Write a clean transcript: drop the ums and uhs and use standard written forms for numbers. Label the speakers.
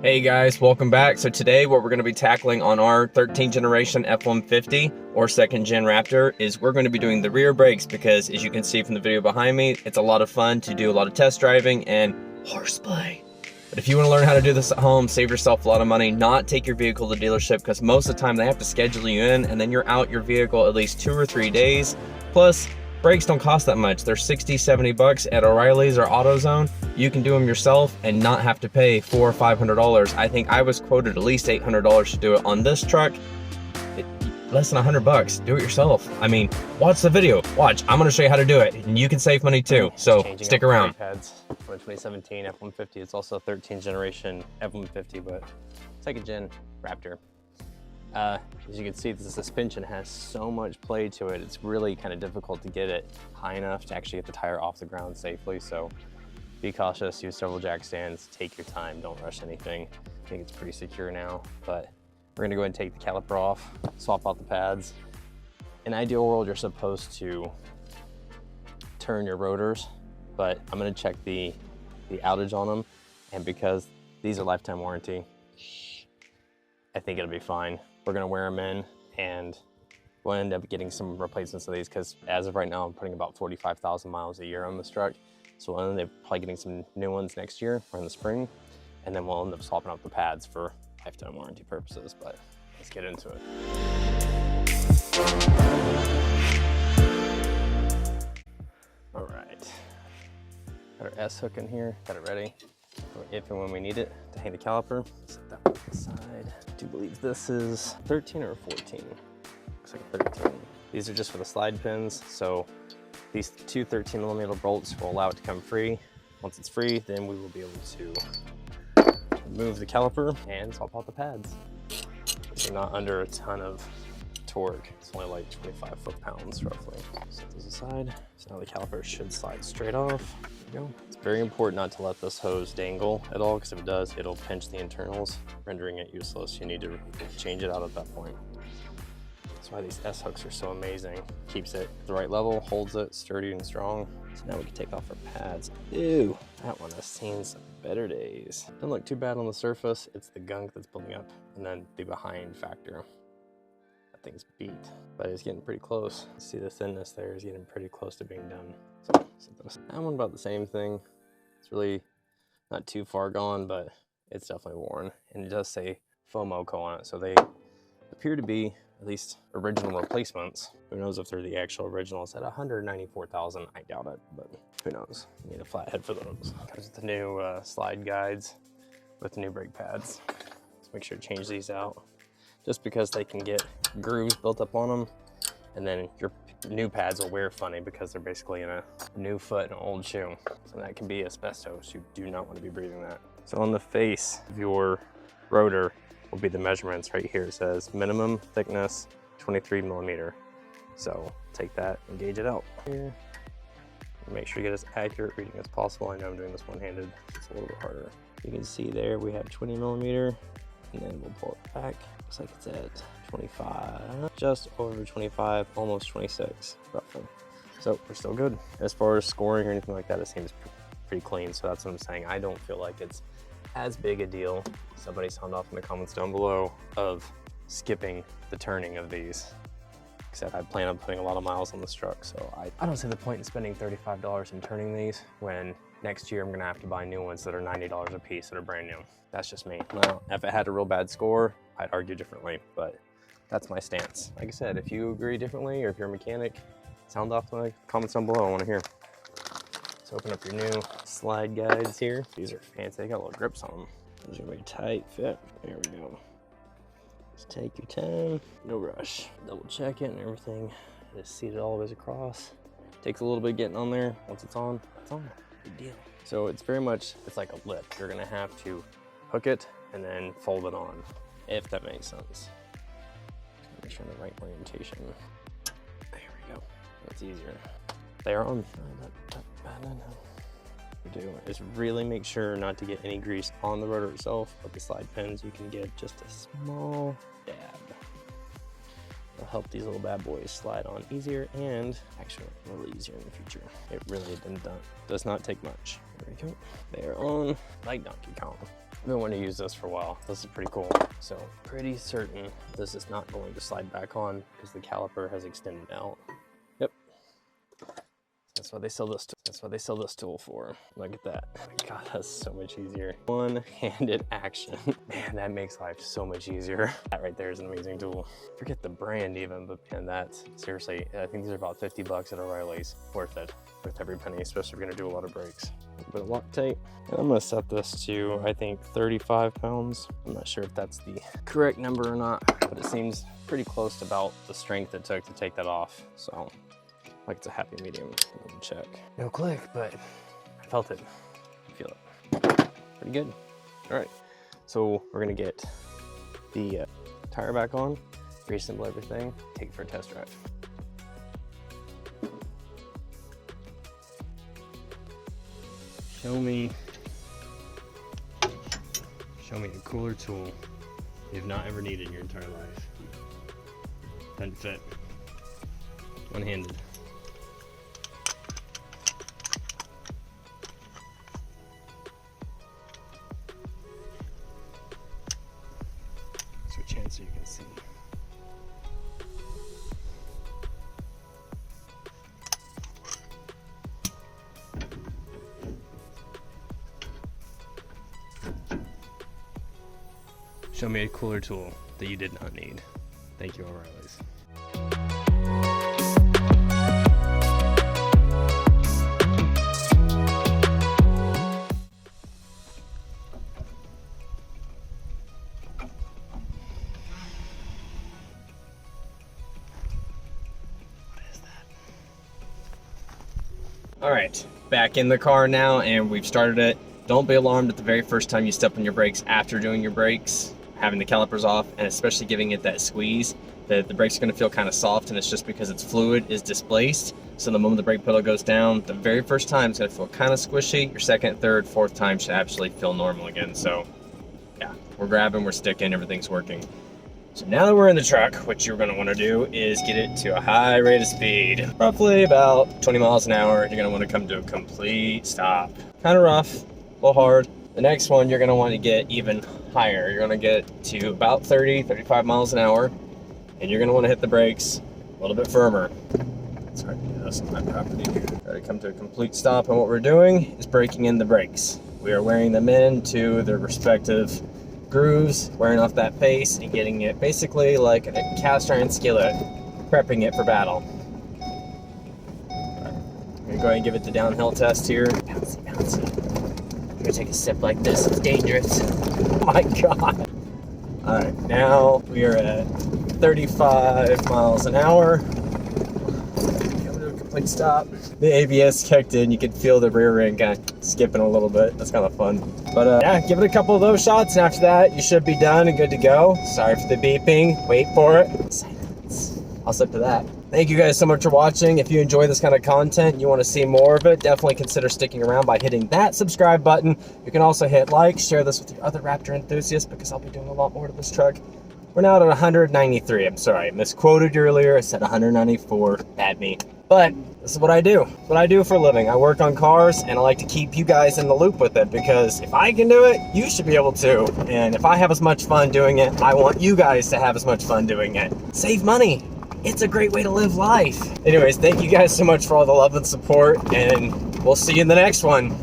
Speaker 1: Hey guys, welcome back. So today what we're going to be tackling on our 13th generation F-150 or 2nd Gen Raptor is we're going to be doing the rear brakes, because as you can see from the video behind me, it's a lot of fun to do a lot of test driving and horseplay. But if you want to learn how to do this at home, save yourself a lot of money, not take your vehicle to the dealership, because most of the time they have to schedule you in and then you're out your vehicle at least 2 or 3 days. Plus, brakes don't cost that much. They're 60, 70 bucks at O'Reilly's or AutoZone. You can do them yourself and not have to pay $400 or $500. I think I was quoted at least $800 to do it on this truck. Less than 100 bucks. Do it yourself. I mean, watch the video. Watch. I'm going to show you how to do it, and you can save money too. So stick around.
Speaker 2: Pads from a 2017 F-150. It's also a 13th generation F-150, but 2nd Gen Raptor. As you can see, the suspension has so much play to it. It's really kind of difficult to get it high enough to actually get the tire off the ground safely. So be cautious, use several jack stands, take your time, don't rush anything. I think it's pretty secure now, but we're gonna go ahead and take the caliper off, swap out the pads. In an ideal world, you're supposed to turn your rotors, but I'm gonna check the outage on them. And because these are lifetime warranty, I think it'll be fine. We're gonna wear them in and we'll end up getting some replacements of these, because as of right now, I'm putting about 45,000 miles a year on this truck. So we'll end up probably getting some new ones next year or in the spring. And then we'll end up swapping out the pads for lifetime warranty purposes, but let's get into it. All right, got our S hook in here, got it ready for if and when we need it to hang the caliper. Set that one aside. I do believe this is 13 or 14. Looks like 13. These are just for the slide pins. So these two 13mm bolts will allow it to come free. Once it's free, then we will be able to remove the caliper and swap out the pads. They're not under a ton of torque. It's only like 25 foot-pounds roughly. Set those aside. So now the caliper should slide straight off. There we go. It's very important not to let this hose dangle at all, because if it does, it'll pinch the internals, rendering it useless. You need to change it out at that point. That's why these S hooks are so amazing. Keeps it at the right level, holds it sturdy and strong. So now we can take off our pads. Ew, that one has seen some better days. Doesn't look too bad on the surface. It's the gunk that's building up, and then the behind factor. That thing's beat, but it's getting pretty close. See the thinness there is getting pretty close to being done. So that one about the same thing. It's really not too far gone, but it's definitely worn. And it does say FOMOCO on it, so they appear to be at least original replacements. Who knows if they're the actual originals at 194,000? I doubt it, but who knows? You need a flathead for those. Comes with the new slide guides with the new brake pads. So make sure to change these out, just because they can get grooves built up on them, and then your new pads will wear funny because they're basically in a new foot and an old shoe. So that can be asbestos. You do not want to be breathing that. So on the face of your rotor will be the measurements right here. It says minimum thickness 23mm. So take that and gauge it out here. Make sure you get as accurate reading as possible. I know I'm doing this one-handed, it's a little bit harder. You can see there we have 20mm, and then we'll pull it back. Looks like it's at 25, just over 25, almost 26 roughly. So we're still good. As far as scoring or anything like that, it seems pretty clean. So that's what I'm saying. I don't feel like it's as big a deal. Somebody sound off in the comments down below of skipping the turning of these. Except I plan on putting a lot of miles on this truck, so I don't see the point in spending $35 in turning these when next year I'm gonna have to buy new ones that are $90 a piece that are brand new. That's just me. Now, if it had a real bad score, I'd argue differently, but that's my stance. Like I said, if you agree differently or if you're a mechanic, sound off in the comments down below. I wanna hear. Let's open up your new slide guides here. These are fancy, they got little grips on them. These are very tight fit. There we go. Just take your time, no rush. Double check it and everything. Just seat it all the way across. Takes a little bit getting on there. Once it's on, big deal. So it's very much, it's like a lip. You're gonna have to hook it and then fold it on, if that makes sense. Make sure the right orientation. There we go. That's easier. They are on. We do is really make sure not to get any grease on the rotor itself, but the slide pins you can get just a small dab. It'll help these little bad boys slide on easier and actually a little easier in the future. It really does not take much. There we go. They are on like Donkey Kong. I've been wanting to use this for a while. This is pretty cool. So pretty certain this is not going to slide back on because the caliper has extended out. Yep. That's what they sell this. That's what they sell this tool for. Look at that. Oh my God, that's so much easier. One-handed action. Man, that makes life so much easier. That right there is an amazing tool. Forget the brand even, but man, that's seriously, I think these are about 50 bucks at O'Reilly's. Worth it. Worth every penny, especially if you're gonna do a lot of brakes. A bit of Loctite. And I'm gonna set this to, I think, 35 pounds. I'm not sure if that's the correct number or not, but it seems pretty close to about the strength it took to take that off. So, like it's a happy medium. Let me check. No click, but I felt it. I feel it. Pretty good. All right, so we're gonna get the tire back on, reassemble everything, take it for a test drive. Show me a cooler tool you've not ever needed in your entire life. Doesn't fit. One-handed. Switch hands so you can see. Show me a cooler tool that you did not need. Thank you, O'Reilly's.
Speaker 1: All right, back in the car now, and we've started it. Don't be alarmed at the very first time you step on your brakes after doing your brakes, having the calipers off, and especially giving it that squeeze. The brakes are gonna feel kind of soft, and it's just because its fluid is displaced. So the moment the brake pedal goes down, the very first time it's gonna feel kind of squishy. Your second, third, fourth time should actually feel normal again. So yeah, we're grabbing, we're sticking, everything's working. So now that we're in the truck, what you're gonna wanna do is get it to a high rate of speed, roughly about 20 miles an hour. You're gonna wanna come to a complete stop. Kind of rough, a little hard. The next one, you're gonna wanna get even higher. You're gonna get to about 30, 35 miles an hour, and you're gonna wanna hit the brakes a little bit firmer. It's hard to do this on my property. Gotta come to a complete stop, and what we're doing is breaking in the brakes. We are wearing them into their respective grooves, wearing off that face and getting it basically like a cast iron skillet, prepping it for battle. I'm gonna go ahead and give it the downhill test here. Bouncy, bouncy. I'm gonna take a sip like this, it's dangerous. Oh my God. All right, now we are at 35 miles an hour. Coming to a complete stop. The ABS kicked in, you can feel the rear end kind of skipping a little bit. That's kind of fun. But yeah, give it a couple of those shots, and after that, you should be done and good to go. Sorry for the beeping, wait for it. Silence. I'll slip to that. Thank you guys so much for watching. If you enjoy this kind of content and you want to see more of it, definitely consider sticking around by hitting that subscribe button. You can also hit like, share this with your other Raptor enthusiasts because I'll be doing a lot more to this truck. We're now at 193. I'm sorry, I misquoted you earlier. I said 194. Bad me. But this is what I do. What I do for a living. I work on cars, and I like to keep you guys in the loop with it because if I can do it, you should be able to. And if I have as much fun doing it, I want you guys to have as much fun doing it. Save money. It's a great way to live life. Anyways, thank you guys so much for all the love and support, and we'll see you in the next one.